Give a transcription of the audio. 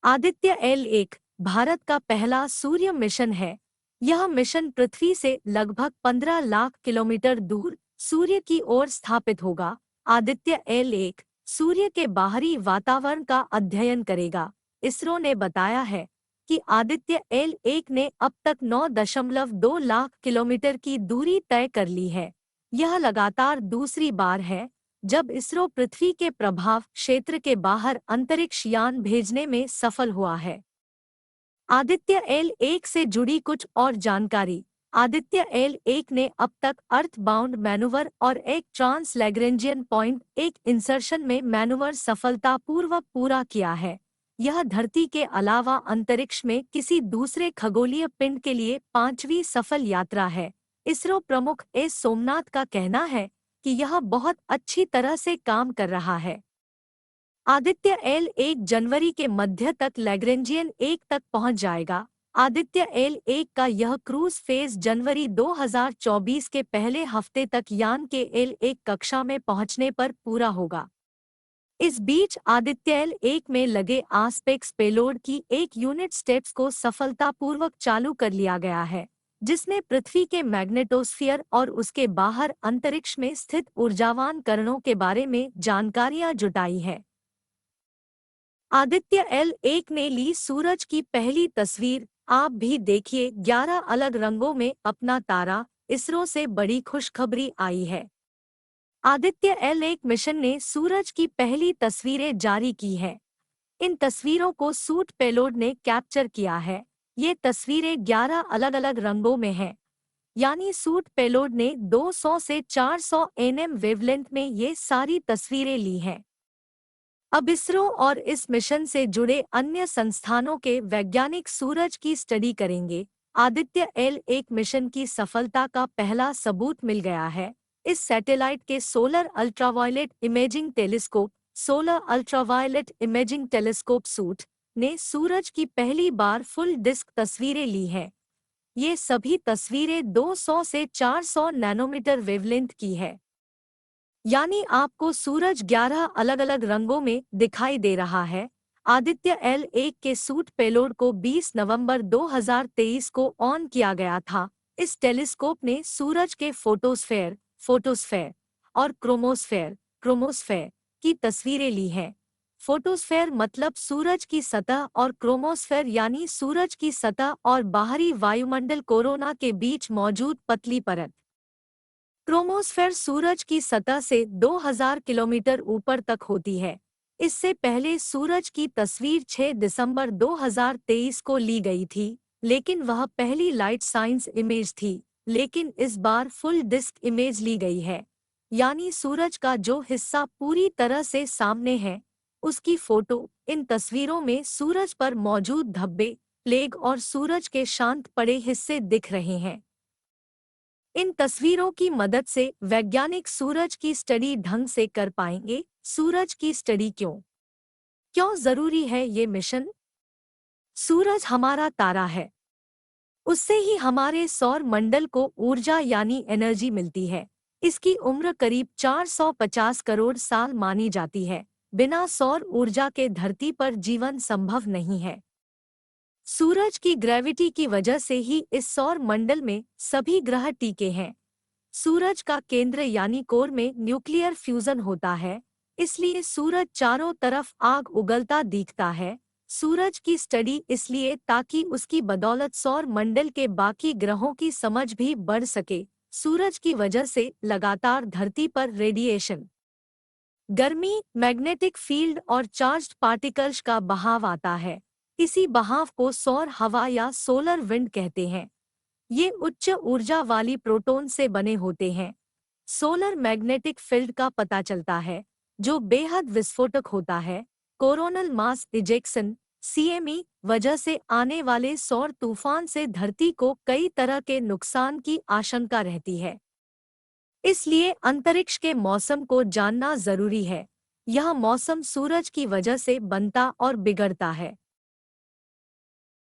Aditya L1 Bharat का पहला सूर्य mission है। यह मिशन पृथ्वी से लगभग 15 लाख किलोमीटर दूर सूर्य की ओर स्थापित होगा। आदित्य L1 सूर्य के बाहरी वातावरण का अध्ययन करेगा। इसरो ने बताया है कि आदित्य L1 ने अब तक 9.2 लाख किलोमीटर की दूरी तय कर ली है। यह लगातार दूसरी बार है जब इसरो पृथ्वी के प्रभाव क्षेत्र के बाहर अंतरिक्ष यान भेजने में सफल हुआ है। आदित्य L1 से जुड़ी कुछ और जानकारी। आदित्य L1 ने अब तक अर्थ बाउंड मैनूवर और एक ट्रांस लैग्रेंजियन पॉइंट एक इंसर्शन में मैनूवर सफलतापूर्वक पूरा किया है। यह धरती के अलावा अंतरिक्ष में किसी दूसरे खगोलीय पिंड के लिए 5वीं सफल यात्रा है। इसरो प्रमुख एस सोमनाथ का कहना है कि यह बहुत अच्छी तरह से काम कर रहा है। आदित्य L1 जनवरी के मध्य तक लैग्रेंजियन 1 तक पहुंच जाएगा। आदित्य L1 का यह क्रूज फेज जनवरी 2024 के पहले हफ्ते तक यान के L1 कक्षा में पहुंचने पर पूरा होगा। इस बीच आदित्य L1 में लगे आस्पेक्स पेलोड की एक यूनिट स्टेप्स को सफलतापूर्वक चालू कर लिया गया है, जिसने पृथ्वी के मैग्नेटोस्फीयर और उसके बाहर अंतरिक्ष में स्थित ऊर्जावान कणों के बारे में जानकारियां जुटाई है। आदित्य L1 ने ली सूरज की पहली तस्वीर। आप भी देखिए 11 अलग रंगों में अपना तारा। इसरो से बड़ी खुशखबरी आई है। आदित्य L1 मिशन ने सूरज की पहली तस्वीरें जारी की है। इन तस्वीरों को सूट पेलोड ने कैप्चर किया है। ये तस्वीरें 11 अलग-अलग रंगों में हैं। यानी सूट पेलोड ने 200 से 400 nm वेवलेंथ में ये सारी तस्वीरें ली हैं। अब इसरो और इस मिशन से जुड़े अन्य संस्थानों के वैज्ञानिक सूरज की स्टडी करेंगे। आदित्य L1 मिशन की सफलता का पहला सबूत मिल गया है। इस सैटेलाइट के solar ultraviolet imaging telescope suit ने सूरज की पहली बार फुल डिस्क तस्वीरें ली हैं। ये सभी तस्वीरें 200 से 400 नैनोमीटर वेवलेंथ की है। यानी आपको सूरज 11 अलग-अलग रंगों में दिखाई दे रहा है। आदित्य L1 के सूट पेलोड को 20 नवंबर 2023 को ऑन किया गया था। इस टेलीस्कोप ने सूरज के फोटोस्फेयर और क्रोमोस्फेयर की तस्वीरें ली हैं। फोटोस्फेयर मतलब सूरज की सतह और क्रोमोस्फेयर यानी सूरज की सतह और बाहरी वायुमंडल कोरोना के बीच मौजूद पतली परत। क्रोमोस्फेयर सूरज की सतह से 2000 किलोमीटर ऊपर तक होती है। इससे पहले सूरज की तस्वीर 6 दिसंबर 2023 को ली गई थी, लेकिन वह पहली लाइट साइंस इमेज थी। लेकिन इस बार फुल डिस्क इमेज ली गई है, यानी सूरज का जो हिस्सा पूरी तरह से सामने है उसकी फोटो। इन तस्वीरों में सूरज पर मौजूद धब्बे, प्लेग और सूरज के शांत पड़े हिस्से दिख रहे हैं। इन तस्वीरों की मदद से वैज्ञानिक सूरज की स्टडी ढंग से कर पाएंगे। सूरज की स्टडी क्यों जरूरी है ये मिशन? सूरज हमारा तारा है। उससे ही हमारे सौर मंडल को ऊर्जा यानी एनर्जी मिलती है। इसकी उम्र करीब 450 करोड़ साल मानी जाती है। बिना सौर ऊर्जा के धरती पर जीवन संभव नहीं है। सूरज की ग्रेविटी की वजह से ही इस सौर मंडल में सभी ग्रह टिके हैं। सूरज का केंद्र यानी कोर में न्यूक्लियर फ्यूजन होता है, इसलिए सूरज चारों तरफ आग उगलता दिखता है। सूरज की स्टडी इसलिए ताकि उसकी बदौलत सौर मंडल के बाकी ग्रहों की समझ भी बढ़ सके। सूरज की वजह से लगातार धरती पर रेडिएशन, गर्मी, मैग्नेटिक फील्ड और चार्ज्ड पार्टिकल्स का बहाव आता है। इसी बहाव को सौर हवा या सोलर विंड कहते हैं। ये उच्च ऊर्जा वाली प्रोटॉन से बने होते हैं। सोलर मैग्नेटिक फील्ड का पता चलता है, जो बेहद विस्फोटक होता है। कोरोनल मास इजेक्शन CME वजह से आने वाले सौर तूफान से धरती को कई तरह के नुकसान की आशंका रहती है। इसलिए अंतरिक्ष के मौसम को जानना जरूरी है। यह मौसम सूरज की वजह से बनता और बिगड़ता है।